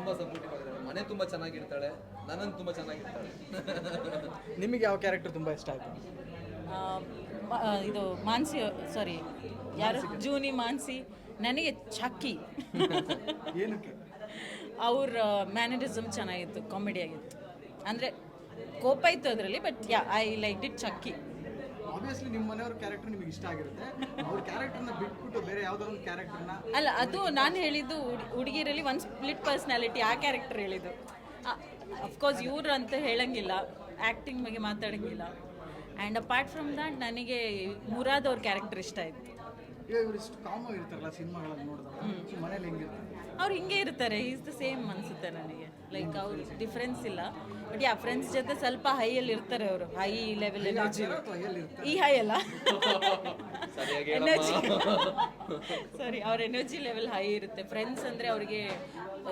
ತುಂಬಾ ಸಪೋರ್ಟಿವ್ ಆಗಿದ್ದಾಳೆ, ಮನೆ ತುಂಬಾ ಚೆನ್ನಾಗಿರ್ತಾಳೆ, ನನ್ನನ್ನು ತುಂಬಾ ಚೆನ್ನಾಗಿರ್ತಾಳೆ. ನಿಮಗೆ ಯಾವ ಕ್ಯಾರೆಕ್ಟರ್ ತುಂಬ ಇಷ್ಟ ಆಯಿತು? ಇದು ಮಾನ್ಸಿ, ಸಾರಿ ಯಾರು, ಜೂನಿ ಮಾನ್ಸಿ. ನನಗೆ ಚಕ್ಕಿ ಏನಕ್ಕೆ? ಅವ್ರ ಮ್ಯಾನರಿಸಮ್ ಚೆನ್ನಾಗಿತ್ತು, ಕಾಮಿಡಿ ಆಗಿತ್ತು. ಅಂದರೆ ಕೋಪ ಇತ್ತು ಅದರಲ್ಲಿ, but yeah I like it ಚಕ್ಕಿ. ಆಬ್ವಿಯಸ್ಲಿ ನಿಮ್ಮ ಮನೆಯವ್ರ ಕ್ಯಾರೆಕ್ಟರ್ ನಿಮಗೆ ಇಷ್ಟ ಆಗಿರುತ್ತೆ. ಅವ್ರ ಕ್ಯಾರೆಕ್ಟರ್ನ ಬಿಟ್ಬಿಟ್ಟು ಬೇರೆ ಯಾವುದೋ ಒಂದು ಕ್ಯಾರೆಕ್ಟರ್ನ ಅಲ್ಲ, ಅದು ನಾನು ಹೇಳಿದ್ದು ಹುಡುಗಿರಲ್ಲಿ ಒಂದು ಸ್ಪ್ಲಿಟ್ ಪರ್ಸ್ನಾಲಿಟಿ, ಆ ಕ್ಯಾರೆಕ್ಟರ್ ಹೇಳಿದ್ದು. ಅಫ್ಕೋರ್ಸ್ ಇವ್ರು ಅಂತ ಹೇಳಂಗಿಲ್ಲ, ಆ್ಯಕ್ಟಿಂಗ್ ಬಗ್ಗೆ ಮಾತಾಡೋಂಗಿಲ್ಲ. ಆ್ಯಂಡ್ ಅಪಾರ್ಟ್ ಫ್ರಮ್ ದ್ಯಾಟ್ ನನಗೆ ಮುರಾದ್ ಅವ್ರ ಕ್ಯಾರೆಕ್ಟರ್ ಇಷ್ಟ ಆಯಿತು. ಈಗ ಇವರು ಇಷ್ಟು ಕಾಮನ್ ಇರ್ತಾರಲ್ಲ ಸಿನಿಮಾಗಳಲ್ಲಿ ನೋಡಿದಾಗ, ಮನೇಲಿ ಹೆಂಗಿರ್ತಾರೆ? ಅವ್ರು ಹಿಂಗೆ ಇರ್ತಾರೆ, ಈಸ್ ದ ಸೇಮ್ ಅನಿಸುತ್ತೆ ನನಗೆ. ಲೈಕ್ ಅವ್ರು ಡಿಫ್ರೆನ್ಸ್ ಇಲ್ಲ, ಬಟ್ ಯಾ ಫ್ರೆಂಡ್ಸ್ ಜೊತೆ ಸ್ವಲ್ಪ ಹೈಯಲ್ಲಿ ಇರ್ತಾರೆ ಅವರು, ಹೈ ಲೆವೆಲ್ ಎನರ್ಜಿ. ಈ ಹೈ ಅಲ್ಲ, ಎನರ್ಜಿ ಸಾರಿ, ಅವ್ರ ಎನರ್ಜಿ ಲೆವೆಲ್ ಹೈ ಇರುತ್ತೆ. ಫ್ರೆಂಡ್ಸ್ ಅಂದರೆ ಅವ್ರಿಗೆ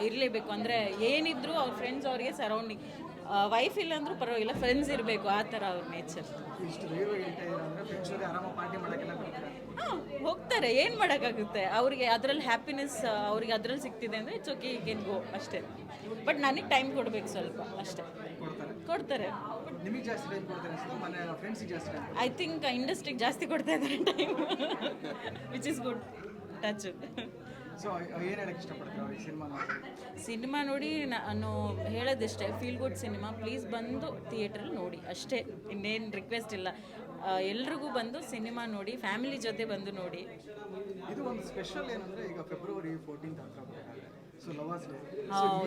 ಇರಲೇಬೇಕು, ಅಂದರೆ ಏನಿದ್ರು ಅವ್ರ ಫ್ರೆಂಡ್ಸ್ ಅವ್ರಿಗೆ ಸರೌಂಡಿಂಗ್. ವೈಫ್ ಇಲ್ಲ ಅಂದ್ರೂ ಪರವಾಗಿಲ್ಲ, ಫ್ರೆಂಡ್ಸ್ ಇರಬೇಕು, ಆ ಥರ ಅವ್ರ ನೇಚರ್. ಇಷ್ಟು ಧೈರ್ಯವಾಗಿ ಹೇಳ್ತಾ ಇದ್ದಾರೆ ಅಂದರೆ ಫ್ರೆಂಡ್ಸ್ ಜೊತೆ ಆರಾಮಾಗಿ ಪಾರ್ಟಿ ಮಾಡೋಕ್ಕೆಲ್ಲ ಬರ್ತಾರೆ. ಹೋಗ್ತಾರೆ, ಏನು ಮಾಡೋಕ್ಕಾಗುತ್ತೆ. ಅವ್ರಿಗೆ ಅದರಲ್ಲಿ ಹ್ಯಾಪಿನೆಸ್ ಅವ್ರಿಗೆ ಅದರಲ್ಲಿ ಸಿಗ್ತಿದೆ ಅಂದರೆ it's okay, you can go ಅಷ್ಟೇ. ಬಟ್ ನನಗೆ ಟೈಮ್ ಕೊಡಬೇಕು ಸ್ವಲ್ಪ ಅಷ್ಟೇ. ಕೊಡ್ತಾರೆ. ನಿಮಗೆ ಜಾಸ್ತಿ ಟೈಮ್ ಕೊಡ್ತಾರೆ ಅನ್ಸುತ್ತೆ, ಮನೆ ಫ್ರೆಂಡ್ಸಿಗೆ ಜಾಸ್ತಿ ಟೈಮ್? ಐ ಥಿಂಕ್ ಇಂಡಸ್ಟ್ರಿಗೆ ಜಾಸ್ತಿ ಕೊಡ್ತಾ ಇದ್ದಾರೆ time, which is good touch. So ಏನು ಹೇಳಕ್ಕೆ ಇಷ್ಟಪಡ್ತೀರಾ ಈ ಸಿನಿಮಾ ನೋಡಿ? ನಾನು ಹೇಳೋದಿಷ್ಟೇ, ಫೀಲ್ ಗುಡ್ ಸಿನಿಮಾ. ಪ್ಲೀಸ್ ಬಂದು ಥಿಯೇಟ್ರಲ್ಲಿ ನೋಡಿ ಅಷ್ಟೇ, ಇನ್ನೇನು ರಿಕ್ವೆಸ್ಟ್ ಇಲ್ಲ. ಎಲ್ರಿಗೂ ಬಂದು ಸಿನಿಮಾ ನೋಡಿ, ಫ್ಯಾಮಿಲಿ ಜೊತೆ ಬಂದು ನೋಡಿ. ಇದು ಒಂದು ಸ್ಪೆಷಲ್ ಏನಂದರೆ, ಈಗ ಫೆಬ್ರವರಿ 14 ಹತ್ರ ಬರ್ತಾರೆ, ಸೊ ಲವರ್ಸ್ ಡೇ.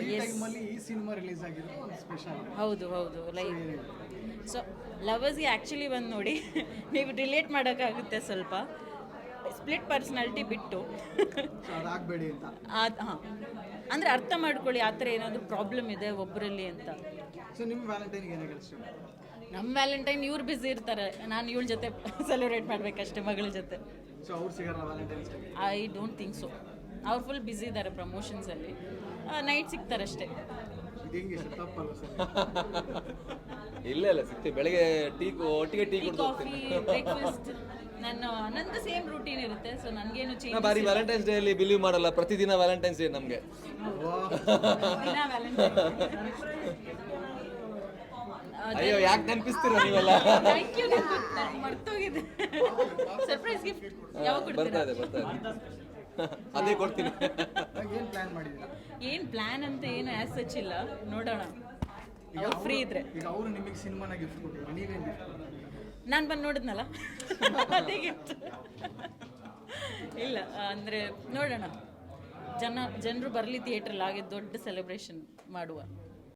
ಈ ಟೈಮಲ್ಲಿ ಈ ಸಿನಿಮಾ ರಿಲೀಸ್ ಆಗಿರೋದು ಒಂದು ಸ್ಪೆಷಲ್. ಹೌದು, ಲೈಕ್ ಸೊ ಲವರ್ಸ್ಗೆ ಆ್ಯಕ್ಚುಲಿ ಬಂದು ನೋಡಿ, ನೀವು ರಿಲೇಟ್ ಮಾಡೋಕ್ಕಾಗುತ್ತೆ ಸ್ವಲ್ಪ. ಸ್ಪ್ಲಿಟ್ ಪರ್ಸ್ನಾಲಿಟಿ ಬಿಟ್ಟು ಅದಾಗಬೇಡಿ ಅಂತ. ಹಾಂ, ಅಂದರೆ ಅರ್ಥ ಮಾಡ್ಕೊಳ್ಳಿ, ಆ ಥರ ಏನಾದರೂ ಪ್ರಾಬ್ಲಮ್ ಇದೆ ಒಬ್ಬರಲ್ಲಿ ಅಂತ. ಸೊ ನಿಮ್ಮ ವ್ಯಾಲೆಂಟೈನ್ಗೆ ಏನಾಗ ಇಷ್ಟ? ನಮ್ಮ ವ್ಯಾಲೆಂಟೈನ್ ಇವ್ರು ಬ್ಯುಸಿ ಇರ್ತಾರೆ, ನಾನು ಇವಳ ಜೊತೆ ಸೆಲೆಬ್ರೇಟ್ ಮಾಡಬೇಕಷ್ಟೇ, ಮಗಳ ಜೊತೆ. ಸೊ ಅವ್ರು ಸಿಗಲ್ಲ Valentine's day? I don't think so. ಅವ್ರು ಫುಲ್ ಬ್ಯುಸಿ ಇದ್ದಾರೆ ಪ್ರಮೋಷನ್ಸಲ್ಲಿ, ನೈಟ್ ಸಿಗ್ತಾರಷ್ಟೇ. ಇದು ಹೆಂಗೆ ತಪ್ಪಲ್ಲ ಸರ್? ಇಲ್ಲ ಸಿಗ್ತೀವಿ, ಬೆಳಗ್ಗೆ ಒಟ್ಟಿಗೆ ಟೀ ಕಾಫಿ, ಬ್ರೇಕ್ಫಾಸ್ಟ್, ನಂದು ಸೇಮ್ ರೂಟೀನ್ ಇರುತ್ತೆ. ಸೊ ನನಗೇನು ಚೇಂಜ್. ಬಾರಿ ವ್ಯಾಲೆಂಟೈನ್ಸ್ ಡೇ ಅಲ್ಲಿ ಬಿಲೀವ್ ಮಾಡಲ್ಲ, ಪ್ರತಿದಿನ ವ್ಯಾಲೆಂಟೈನ್ಸ್ ಡೇ ನಮಗೆ. ದಿನ ವ್ಯಾಲೆಂಟೈನ್. ಅಯ್ಯೋ, ಯಾಕೆ ನೆನಪಿಸ್ತೀರ ನೀವೆಲ್ಲ? ಥ್ಯಾಂಕ್ ಯು, ಮರ್ತೋಗಿದೆ. ಸರ್ಪ್ರೈಸ್ ಗಿಫ್ಟ್ ಯಾವಾಗ ಕೊಡ್ತೀರಾ? ಬರ್ತಾ ಇದೆ ಅದೇ ಕೊಡ್ತೀನಿ. ಏನು ಪ್ಲಾನ್ ಮಾಡಿದ್ದೀರಾ? ಏನು ಪ್ಲಾನ್ ಅಂತ ಏನು ಆ್ಯಸ್ ಸಚ್ ಇಲ್ಲ, ನೋಡೋಣ ಅವ್ರು ಫ್ರೀ ಇದ್ರೆ. ಈಗ ಅವರು ನಿಮಗೆ ಸಿನಿಮಾನ ಗಿಫ್ಟ್ ಕೊಟ್ಟಿದ್ರು, ನೀವೇನು ಗಿಫ್ಟ್ ಕೊಡ್ತೀರಾ? ನಾನು ಬಂದು ನೋಡಿದ್ನಲ್ಲ, ಅದೇ ಗಿಫ್ಟ್. ಇಲ್ಲ ಅಂದರೆ ನೋಡೋಣ, ಜನರು ಬರಲಿ ಥಿಯೇಟ್ರಲ್ಲಿ, ಹಾಗೆ ದೊಡ್ಡ ಸೆಲೆಬ್ರೇಷನ್ ಮಾಡುವ.